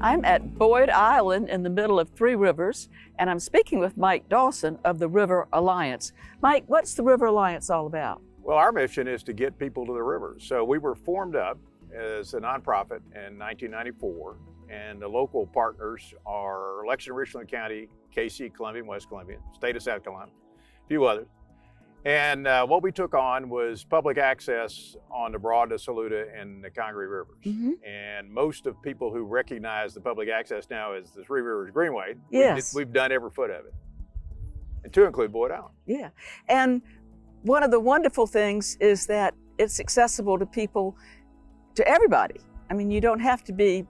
I'm at Boyd Island in the middle of Three Rivers, and I'm speaking with Mike Dawson of the River Alliance. Mike, what's the River Alliance all about? Well, our mission is to get people to the rivers. So we were formed up as a nonprofit in 1994, and the local partners are Election Richland County, KC, Columbia, and West Columbia, state of South Carolina, a few others. And what we took on was public access on the Broad, the Saluda, and the Congaree Rivers. And most of people who recognize the public access now as the Three Rivers Greenway, Yes. we've done every foot of it, and to include Boyd Island. Yeah, and one of the wonderful things is that it's accessible to people, to everybody. I mean, you don't have to be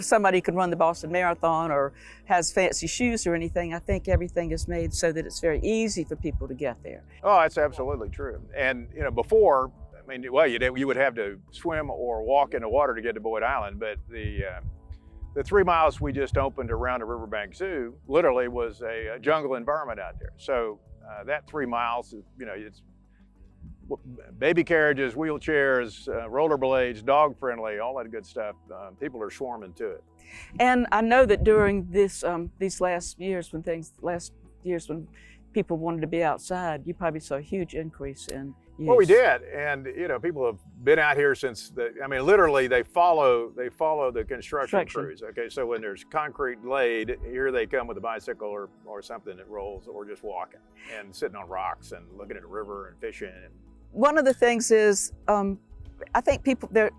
somebody who can run the Boston Marathon or has fancy shoes or anything. I think everything is made so that it's very easy for people to get there. Oh, that's absolutely true. And before, I mean, well, you would have to swim or walk in the water to get to Boyd Island, but the 3 miles we just opened around the Riverbank Zoo literally was a jungle environment out there. So that 3 miles, it's baby carriages, wheelchairs, rollerblades, dog friendly, all that good stuff. People are swarming to it. And I know that during these last years when people wanted to be outside, you probably saw a huge increase in use. Well, we did, and people have been out here since literally they follow the construction crews. Okay, so when there's concrete laid, here they come with a bicycle or something that rolls, or just walking and sitting on rocks and looking at the river and fishing. One of the things is, I think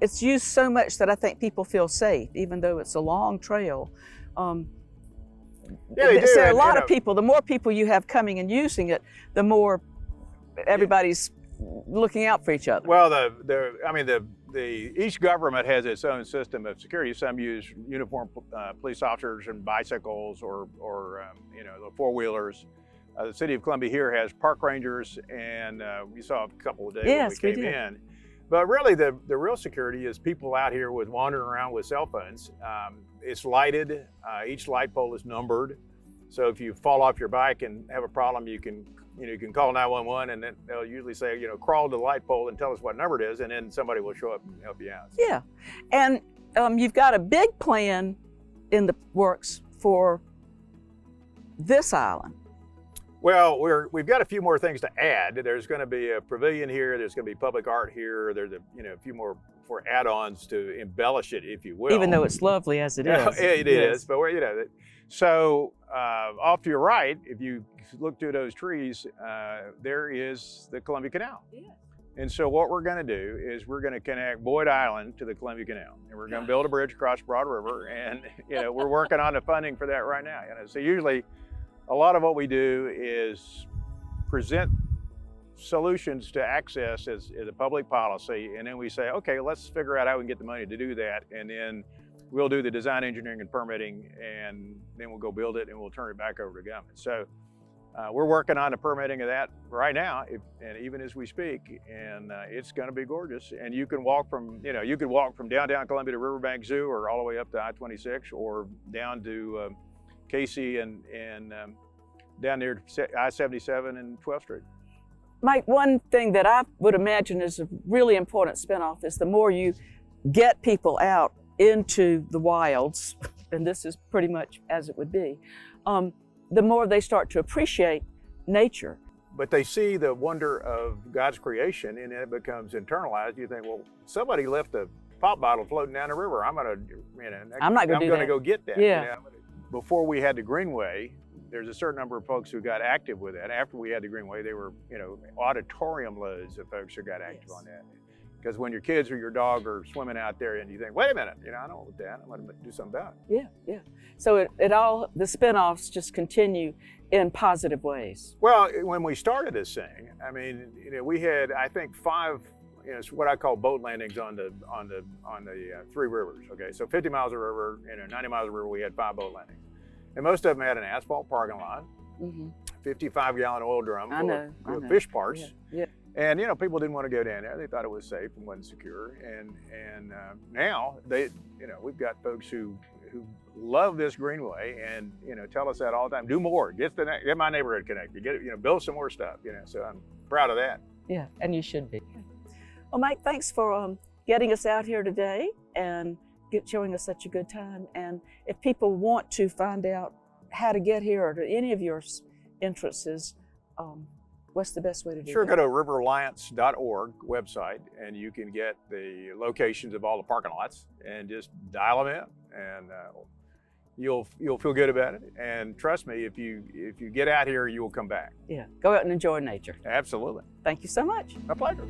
it's used so much that I think people feel safe, even though it's a long trail. Yeah, they do. So a lot of people, the more people you have coming and using it, the more everybody's looking out for each other. Well, each government has its own system of security. Some use uniformed police officers and bicycles or the four-wheelers. The city of Columbia here has park rangers, and we saw a couple of days when we came in. But really, the real security is people out here wandering around with cell phones. It's lighted. Each light pole is numbered. So if you fall off your bike and have a problem, you can call 911, and then they'll usually say, crawl to the light pole and tell us what number it is, and then somebody will show up and help you out. Yeah, and you've got a big plan in the works for this island. Well, we've got a few more things to add. There's going to be a pavilion here. There's going to be public art here. There's a few more for add-ons to embellish it, if you will. Even though it's lovely as it is. It is, but so off to your right, if you look through those trees, there is the Columbia Canal. Yeah. And so what we're going to do is we're going to connect Boyd Island to the Columbia Canal, and we're going to build a bridge across Broad River, and we're working on the funding for that right now. So usually, a lot of what we do is present solutions to access as a public policy, and then we say, okay, let's figure out how we can get the money to do that, and then we'll do the design, engineering, and permitting, and then we'll go build it, and we'll turn it back over to government. So we're working on the permitting of that right now, and even as we speak, and it's going to be gorgeous. And you can walk from downtown Columbia to Riverbank Zoo, or all the way up to I-26, or down to Casey and down near I-77 and 12th Street. Mike, one thing that I would imagine is a really important spinoff is the more you get people out into the wilds, and this is pretty much as it would be, the more they start to appreciate nature. But they see the wonder of God's creation, and then it becomes internalized. You think, well, somebody left a pop bottle floating down the river. I'm going to go get that. Yeah. Before we had the Greenway, there's a certain number of folks who got active with that. After we had the Greenway, they were, auditorium loads of folks who got active on that. Because when your kids or your dog are swimming out there and you think, wait a minute, I don't want that, I'm going to do something about it. Yeah. So the spinoffs just continue in positive ways. Well, when we started this thing, we had, I think, 5, it's what I call boat landings on the Three Rivers. Okay, so 50 miles of river, 90 miles of river, we had 5 boat landings, and most of them had an asphalt parking lot, 55-gallon oil drum full of fish parts. Yeah. And people didn't want to go down there. They thought it was safe and wasn't secure. And now we've got folks who love this Greenway and tell us that all the time. Do more. Get my neighborhood connected. Build some more stuff. So I'm proud of that. Yeah, and you should be. Well, Mike, thanks for getting us out here today and showing us such a good time. And if people want to find out how to get here or to any of your entrances, what's the best way to do Sure, that? go to riveralliance.org website, and you can get the locations of all the parking lots and just dial them in, and you'll feel good about it. And trust me, if you get out here, you will come back. Yeah, go out and enjoy nature. Absolutely. Thank you so much. My pleasure.